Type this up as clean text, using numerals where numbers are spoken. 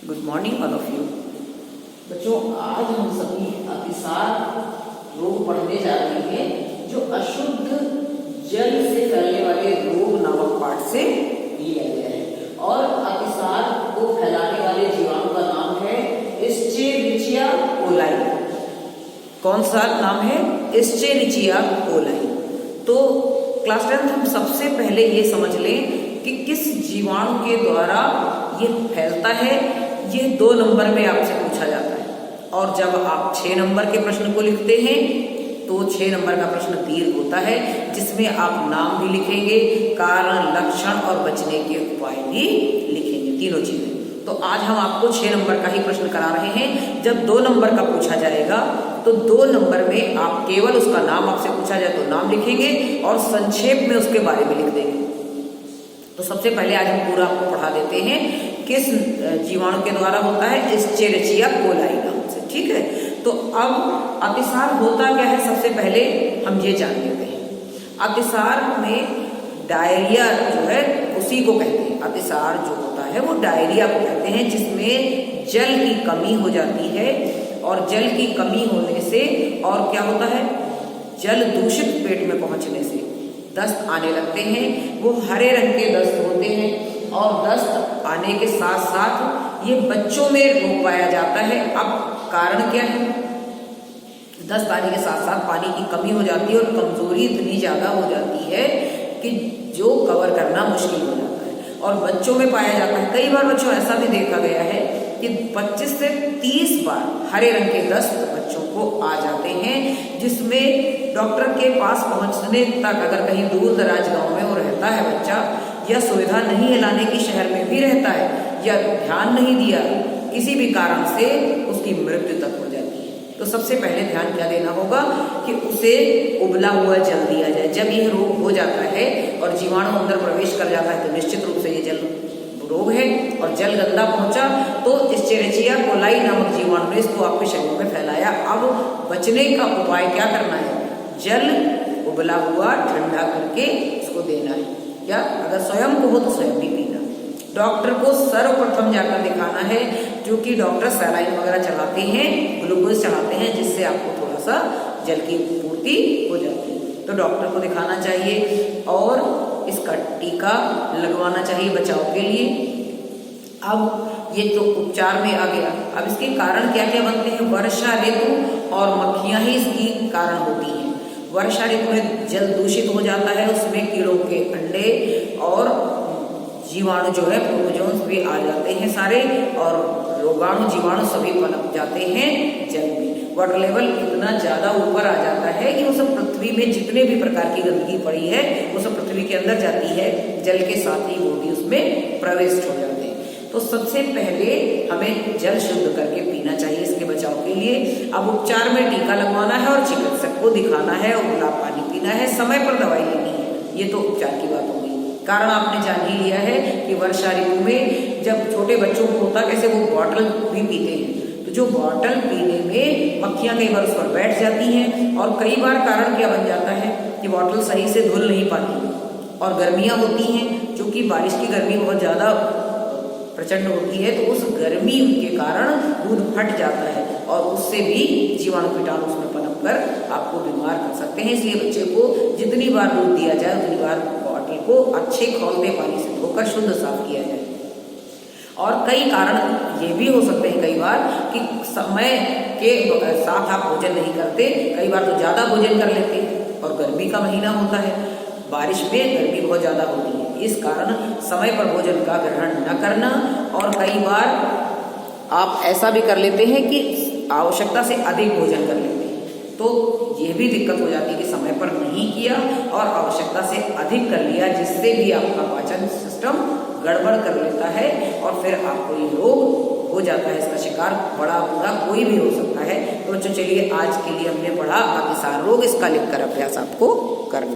Good morning all of you. बच्चों, आज हम सभी अतिसार रोग पढ़ने जा रहे हैं, जो अशुद्ध जल से फैलने वाले रोग नामक पाठ से लिया गया है। और अतिसार को फैलाने वाले जीवाणु का नाम है एस्चेरिचिया कोलाई। कौन सा नाम है? Escherichia coli. तो क्लास 10 हम सबसे पहले ये समझ लें कि किस जीवाणु के द्वारा ये फैलता है। ये 2 नंबर में आपसे पूछा जाता है, और जब आप 6 नंबर के प्रश्न को लिखते हैं तो 6 नंबर का प्रश्न दीर्घ होता है, जिसमें आप नाम भी लिखेंगे, कारण, लक्षण और बचने के उपाय भी लिखेंगे, तीनों चीजें। तो आज हम आपको 6 नंबर का ही प्रश्न करा रहे हैं। जब 2 नंबर का पूछा जाएगा तो 2 नंबर में आप केवल उसका नाम आपसे पूछा जाए तो नाम लिखेंगे और संक्षेप में उसके बारे में लिख देंगे। तो सबसे पहले आज हम पूरा आपको पढ़ा देते हैं किस जीवाणु के द्वारा होता है, एस्चेरिचिया कोलाई नाम से। ठीक है, तो अब अतिसार होता क्या है, सबसे पहले हम ये जान लेते हैं। अतिसार में डायरिया जो है उसी को कहते हैं। अतिसार जो होता है वो डायरिया को कहते हैं, जिसमें जल की कमी हो जाती है। और जल की कमी होने से और क्या होता है, जल दूषित पेट में पहुंचने से दस्त आने लगते हैं। वो हरे रंग के दस्त होते हैं, और दस्त आने के साथ साथ ये बच्चों में रोग पाया जाता है। अब कारण क्या है? दस्त आने के साथ साथ पानी की कमी हो जाती है और कमजोरी इतनी ज्यादा हो जाती है कि जो कवर करना मुश्किल हो जाता है, और बच्चों में पाया जाता है। कई बार बच्चों ऐसा भी देखा गया है कि 25 से 30 बार हरे रंग के दस्त बच्चों को आ जाते हैं, जिसमें डॉक्टर के पास पहुंचने तक, अगर कहीं दूर दराज गांव में वो रहता है बच्चा, या सुविधा नहीं है लाने की, शहर में भी रहता है, या ध्यान नहीं दिया, किसी भी कारण से उसकी मृत्यु तक हो जाती है। तो सबसे पहले ध्यान क्या देना होगा कि उसे उबला हुआ जल दिया जाए। जब यह रोग हो जाता है और जीवाणु अंदर प्रवेश कर जाता है तो निश्चित रूप से ये जल रोग है, और जल गंदा पहुंचा तो एस्चेरिचिया कोलाई नामक जीवाणु ने इसको आपके शरीर में फैलाया। अब बचने का उपाय क्या करना है? जल उबला हुआ ठंडा करके इसको देना है। क्या अगर स्वयं को हो तो स्वयं भी पीना। डॉक्टर को सर्वप्रथम जाकर दिखाना है, जो कि डॉक्टर सलाइन वगैरह चढ़ाते हैं, ग्लूकोज चढ़ाते हैं, जिससे आपको थोड़ा सा जल की पूर्ति हो जाती है। तो डॉक्टर को दिखाना चाहिए और इसका टीका लगवाना चाहिए बचाव के लिए। अब ये तो उपचार में आ गया। अब इसके कारण क्या क्या बनते हैं? वर्षा ऋतु और मक्खियां ही इसकी कारण होती हैं। वर्षा ऋतु में जल दूषित हो जाता है, उसमें कीड़ों के अंडे और जीवाणु जो है प्रोटोजोन्स भी आ जाते हैं सारे, और रोगाणु जीवाणु सभी पनप जाते हैं जल में। वाटर लेवल इतना ज्यादा ऊपर आ जाता है कि वो सब पृथ्वी में जितने भी प्रकार की गंदगी पड़ी है वो सब पृथ्वी के अंदर जाती है, जल के साथ ही वो भी उसमें प्रवेश हो जाते हैं। तो सबसे पहले हमें जल शुद्ध करके पीना चाहिए इसके बचाव के लिए। अब उपचार में टीका लगवाना है और चिकित्सक को दिखाना है, और उबला पानी पीना है, समय पर दवाई लेनी है। ये तो उपचार की बात होगी। कारण आपने जान ही लिया है कि वर्षा ऋतु में जब छोटे बच्चों को होता कैसे, वो बॉटल भी पीते हैं, तो जो बॉटल पीने में मक्खियां कई बार उस पर बैठ जाती हैं, और कई बार कारण क्या बन जाता है कि बॉटल सही से धुल नहीं पाती, और गर्मियां होती हैं, क्योंकि बारिश की गर्मी बहुत ज्यादा प्रचंड होती है, तो उस गर्मी के कारण दूध फट जाता है, और उससे भी जीवाणु कीटाणु उसमें पनप कर आपको बीमार कर सकते हैं। इसलिए बच्चे को जितनी बार दूध दिया जाए उतनी बार बॉटल को अच्छे खौलते पानी से धोकर शुद्ध साफ किया जाए। और कई कारण ये भी हो सकते हैं कई बार कि समय के साथ आप भोजन नहीं करते, कई बार तो ज्यादा भोजन कर लेते हैं, और गर्मी का महीना होता है, बारिश में गर्मी बहुत ज्यादा होती है, इस कारण समय पर भोजन का ग्रहण न करना। और कई बार आप ऐसा भी कर लेते हैं कि आवश्यकता से अधिक भोजन कर लेते हैं, तो ये भी दिक्कत हो जाती है कि समय पर नहीं किया और आवश्यकता से अधिक कर लिया, जिससे भी आपका पाचन सिस्टम गड़बड़ कर लेता है, और फिर आपको ये रोग हो जाता है। इसका शिकार बड़ा बूढ़ा कोई भी हो सकता है। तो बच्चों चलिए, आज के लिए हमने पढ़ा अतिसार रोग, इसका लिखकर अभ्यास आपको करना।